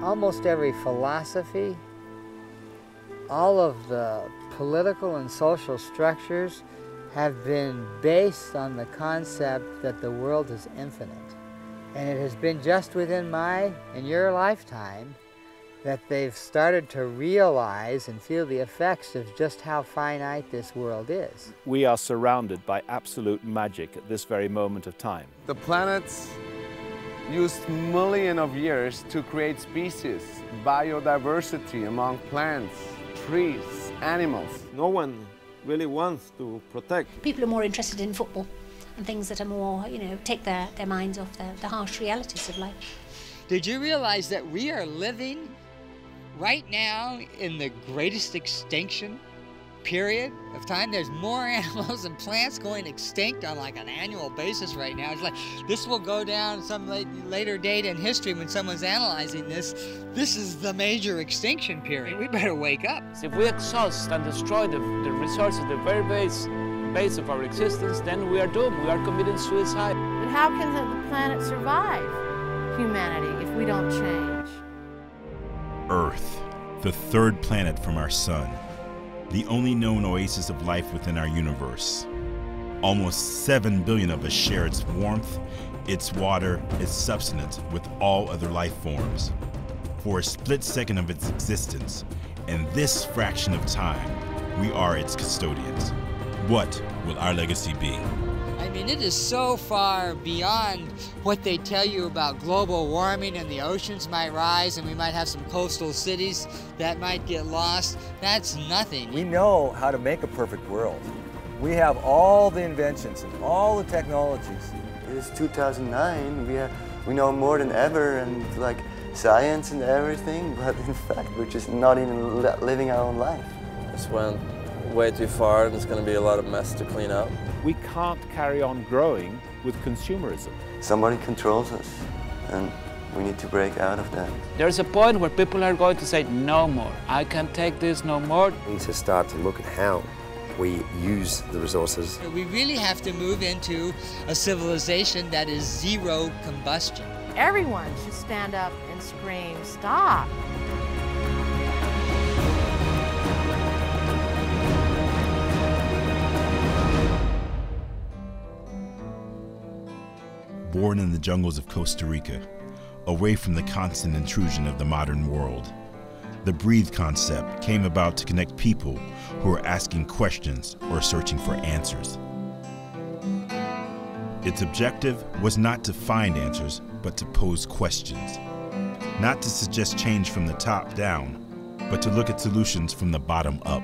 almost every philosophy, all of the political and social structures have been based on the concept that the world is infinite. And it has been just within my and your lifetime that they've started to realize and feel the effects of just how finite this world is. We are surrounded by absolute magic at this very moment of time. The planets used millions of years to create species, biodiversity among plants, trees, animals. No one really wants to protect. People are more interested in football and things that are more, take their minds off the harsh realities of life. Did you realize that we are living right now in the greatest extinction period of time? There's more animals and plants going extinct on like an annual basis right now. It's like this will go down some later date in history when someone's analyzing this. This is the major extinction period. We better wake up. If we exhaust and destroy the resources, the very base of our existence, then we are doomed. We are committing suicide. But how can the planet survive humanity if we don't change? Earth, the third planet from our sun, the only known oasis of life within our universe. Almost 7 billion of us share its warmth, its water, its substance with all other life forms. For a split second of its existence, in this fraction of time, we are its custodians. What will our legacy be? I mean, it is so far beyond what they tell you about global warming and the oceans might rise and we might have some coastal cities that might get lost. That's nothing. We know how to make a perfect world. We have all the inventions and all the technologies. It's 2009, we know more than ever, and like science and everything, but in fact we're just not even living our own life. This went way too far and it's going to be a lot of mess to clean up. We can't carry on growing with consumerism. Somebody controls us, and we need to break out of that. There's a point where people are going to say, no more. I can't take this no more. We need to start to look at how we use the resources. We really have to move into a civilization that is zero combustion. Everyone should stand up and scream, stop. Born in the jungles of Costa Rica, away from the constant intrusion of the modern world, the Breathe concept came about to connect people who are asking questions or searching for answers. Its objective was not to find answers, but to pose questions. Not to suggest change from the top down, but to look at solutions from the bottom up.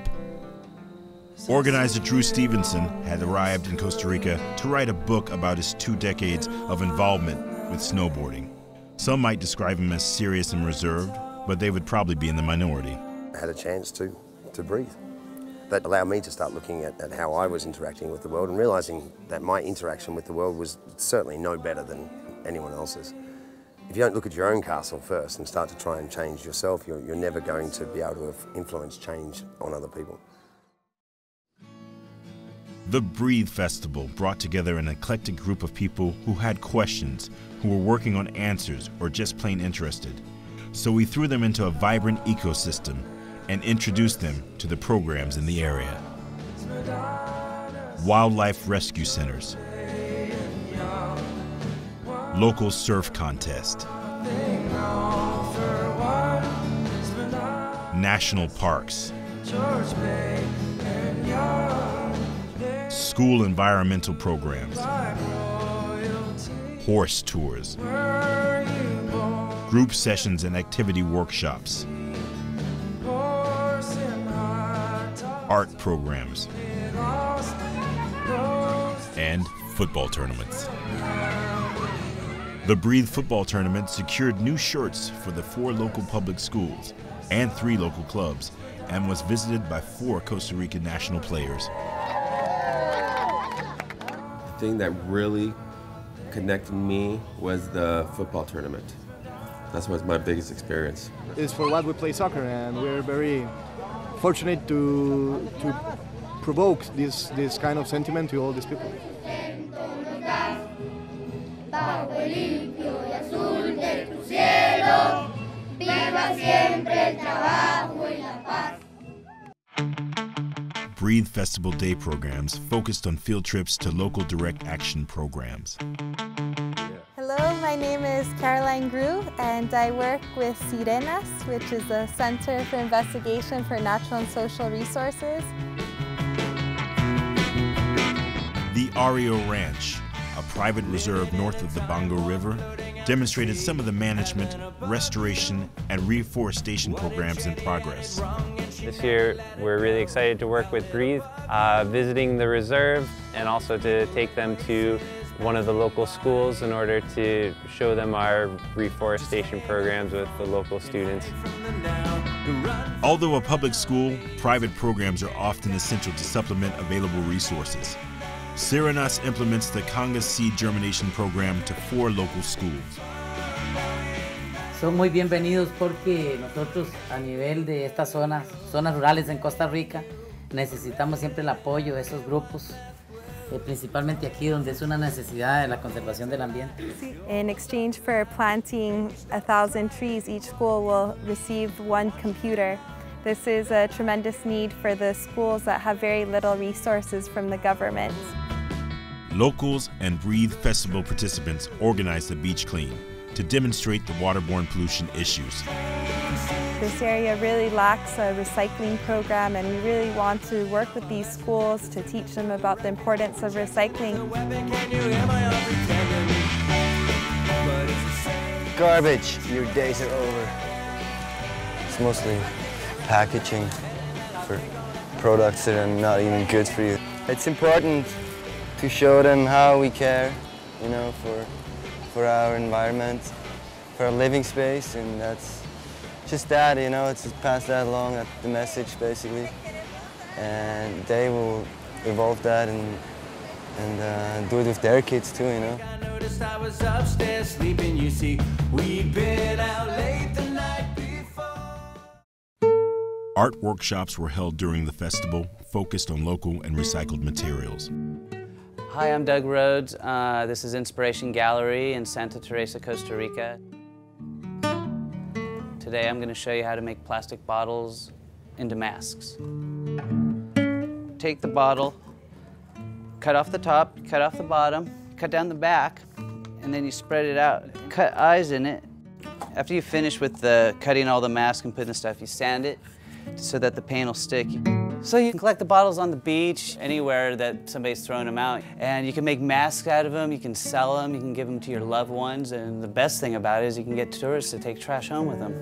Organizer Drew Stevenson had arrived in Costa Rica to write a book about his 2 decades of involvement with snowboarding. Some might describe him as serious and reserved, but they would probably be in the minority. I had a chance to breathe. That allowed me to start looking at how I was interacting with the world and realizing that my interaction with the world was certainly no better than anyone else's. If you don't look at your own castle first and start to try and change yourself, you're never going to be able to influence change on other people. The Breathe Festival brought together an eclectic group of people who had questions, who were working on answers, or just plain interested. So we threw them into a vibrant ecosystem and introduced them to the programs in the area. Wildlife rescue centers, local surf contest, national parks, school environmental programs, horse tours, group sessions and activity workshops, art programs, and football tournaments. The Breathe football tournament secured new shirts for the 4 local public schools and 3 local clubs, and was visited by 4 Costa Rican national players. The thing that really connected me was the football tournament. That was my biggest experience. It's for what we play soccer, and we're very fortunate to provoke this kind of sentiment to all these people. Bajo el limpio y azul de tu cielo, viva Breathe Festival Day programs focused on field trips to local direct action programs. Hello, my name is Caroline Grew, and I work with Sirenas, which is a Center for Investigation for Natural and Social Resources. The Ario Ranch, a private reserve north of the Bongo River, demonstrated some of the management, restoration, and reforestation programs in progress. This year, we're really excited to work with Breathe, visiting the reserve, and also to take them to one of the local schools in order to show them our reforestation programs with the local students. Although a public school, private programs are often essential to supplement available resources. Sirenas implements the Conga Seed Germination Program to 4 local schools. Son muy bienvenidos porque nosotros a nivel de estas zonas rurales en Costa Rica, necesitamos siempre el apoyo de esos grupos, principalmente aquí donde es una necesidad de la conservación del ambiente. In exchange for planting 1,000 trees, each school will receive 1 computer. This is a tremendous need for the schools that have very little resources from the government. Locals and Breathe Festival participants organized the beach clean to demonstrate the waterborne pollution issues. This area really lacks a recycling program, and we really want to work with these schools to teach them about the importance of recycling. Garbage, your days are over. It's mostly packaging for products that are not even good for you. It's important to show them how we care, you know, for our environment, for our living space, and that's just that, you know, it's just pass that along, the message basically, and they will evolve that and do it with their kids too, you know. I noticed I was upstairs sleeping, you see, we'd been out late the night before. Art workshops were held during the festival, focused on local and recycled materials. Hi, I'm Doug Rhodes. This is Inspiration Gallery in Santa Teresa, Costa Rica. Today I'm going to show you how to make plastic bottles into masks. Take the bottle, cut off the top, cut off the bottom, cut down the back, and then you spread it out. Cut eyes in it. After you finish with cutting all the mask and putting the stuff, you sand it so that the paint will stick. So you can collect the bottles on the beach, anywhere that somebody's throwing them out, and you can make masks out of them, you can sell them, you can give them to your loved ones, and the best thing about it is you can get tourists to take trash home with them.